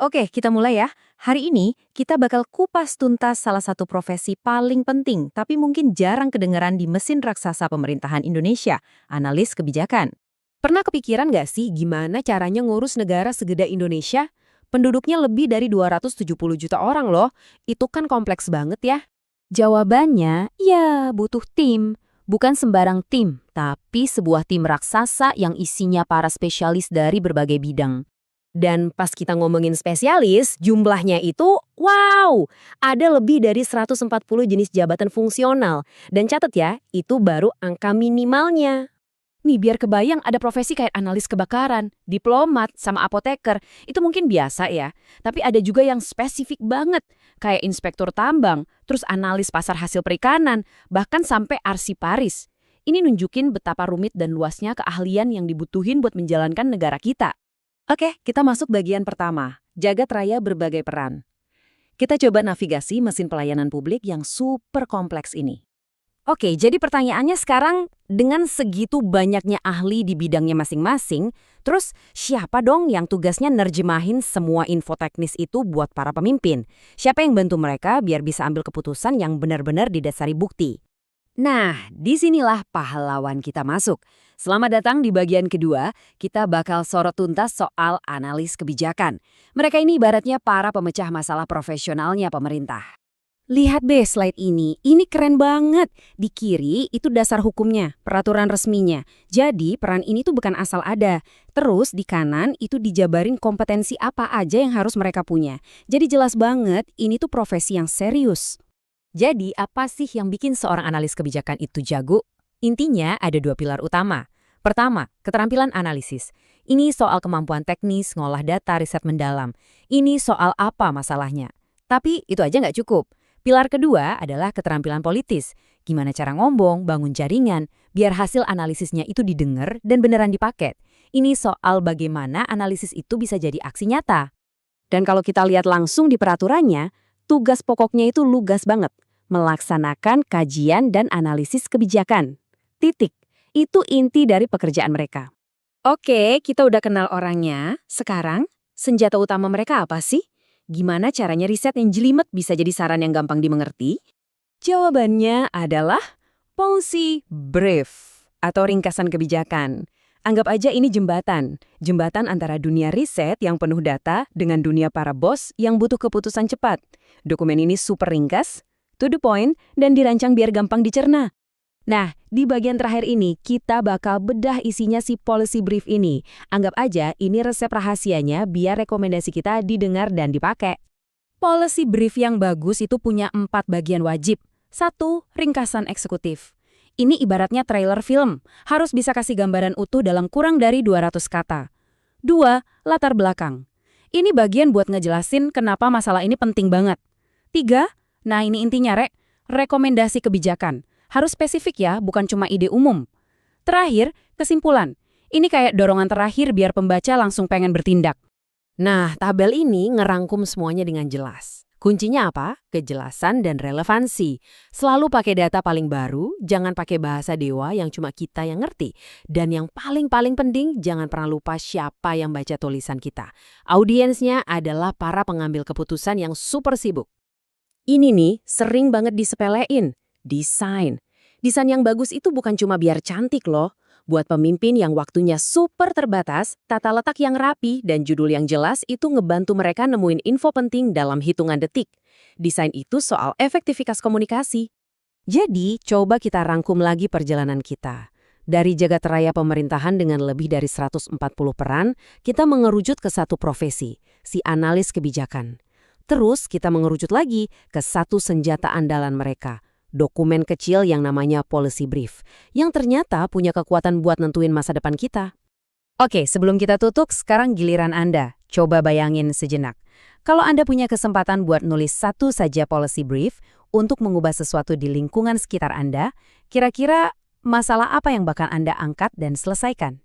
Oke, kita mulai ya. Hari ini kita bakal kupas tuntas salah satu profesi paling penting, tapi mungkin jarang kedengeran di mesin raksasa pemerintahan Indonesia, analis kebijakan. Pernah kepikiran nggak sih gimana caranya ngurus negara segede Indonesia? Penduduknya lebih dari 270 juta orang loh. Itu kan kompleks banget ya. Jawabannya, ya butuh tim. Bukan sembarang tim, tapi sebuah tim raksasa yang isinya para spesialis dari berbagai bidang. Dan pas kita ngomongin spesialis, jumlahnya itu, wow, ada lebih dari 140 jenis jabatan fungsional. Dan catat ya, itu baru angka minimalnya. Nih biar kebayang ada profesi kayak analis kebakaran, diplomat, sama apoteker, itu mungkin biasa ya. Tapi ada juga yang spesifik banget, kayak inspektur tambang, terus analis pasar hasil perikanan, bahkan sampai arsiparis. Ini nunjukin betapa rumit dan luasnya keahlian yang dibutuhin buat menjalankan negara kita. Oke, kita masuk bagian pertama, jagat raya berbagai peran. Kita coba navigasi mesin pelayanan publik yang super kompleks ini. Oke, jadi pertanyaannya sekarang, dengan segitu banyaknya ahli di bidangnya masing-masing, terus siapa dong yang tugasnya nerjemahin semua info teknis itu buat para pemimpin? Siapa yang bantu mereka biar bisa ambil keputusan yang benar-benar didasari bukti? Nah, disinilah pahlawan kita masuk. Selamat datang di bagian kedua, kita bakal sorot tuntas soal analis kebijakan. Mereka ini ibaratnya para pemecah masalah profesionalnya pemerintah. Lihat deh slide ini keren banget. Di kiri itu dasar hukumnya, peraturan resminya. Jadi peran ini tuh bukan asal ada. Terus di kanan itu dijabarin kompetensi apa aja yang harus mereka punya. Jadi jelas banget ini tuh profesi yang serius. Jadi apa sih yang bikin seorang analis kebijakan itu jago? Intinya ada dua pilar utama. Pertama, keterampilan analisis. Ini soal kemampuan teknis, ngolah data, riset mendalam. Ini soal apa masalahnya. Tapi itu aja nggak cukup. Pilar kedua adalah keterampilan politis. Gimana cara ngomong, bangun jaringan, biar hasil analisisnya itu didengar dan beneran dipakai. Ini soal bagaimana analisis itu bisa jadi aksi nyata. Dan kalau kita lihat langsung di peraturannya, tugas pokoknya itu lugas banget. Melaksanakan kajian dan analisis kebijakan. Titik. Itu inti dari pekerjaan mereka. Oke, kita udah kenal orangnya. Sekarang, senjata utama mereka apa sih? Gimana caranya riset yang jelimet bisa jadi saran yang gampang dimengerti? Jawabannya adalah policy brief atau ringkasan kebijakan. Anggap aja ini jembatan. Jembatan antara dunia riset yang penuh data dengan dunia para bos yang butuh keputusan cepat. Dokumen ini super ringkas, to the point, dan dirancang biar gampang dicerna. Nah, di bagian terakhir ini, kita bakal bedah isinya si policy brief ini. Anggap aja ini resep rahasianya biar rekomendasi kita didengar dan dipakai. Policy brief yang bagus itu punya 4 bagian wajib. 1. Ringkasan eksekutif. Ini ibaratnya trailer film, harus bisa kasih gambaran utuh dalam kurang dari 200 kata. 2. Latar belakang. Ini bagian buat ngejelasin kenapa masalah ini penting banget. 3. Nah ini intinya rekomendasi kebijakan. Harus spesifik ya, bukan cuma ide umum. Terakhir, kesimpulan. Ini kayak dorongan terakhir biar pembaca langsung pengen bertindak. Nah, tabel ini ngerangkum semuanya dengan jelas. Kuncinya apa? Kejelasan dan relevansi. Selalu pakai data paling baru, jangan pakai bahasa dewa yang cuma kita yang ngerti. Dan yang paling penting, jangan pernah lupa siapa yang baca tulisan kita. Audiensnya adalah para pengambil keputusan yang super sibuk. Ini nih, sering banget disepelein. Desain. Desain yang bagus itu bukan cuma biar cantik loh. Buat pemimpin yang waktunya super terbatas, tata letak yang rapi dan judul yang jelas itu ngebantu mereka nemuin info penting dalam hitungan detik. Desain itu soal efektivitas komunikasi. Jadi, coba kita rangkum lagi perjalanan kita. Dari jagat raya pemerintahan dengan lebih dari 140 peran, kita mengerucut ke satu profesi, si analis kebijakan. Terus kita mengerucut lagi ke satu senjata andalan mereka, dokumen kecil yang namanya policy brief, yang ternyata punya kekuatan buat nentuin masa depan kita. Oke, sebelum kita tutup, sekarang giliran Anda. Coba bayangin sejenak. Kalau Anda punya kesempatan buat nulis satu saja policy brief untuk mengubah sesuatu di lingkungan sekitar Anda, kira-kira masalah apa yang bakal Anda angkat dan selesaikan?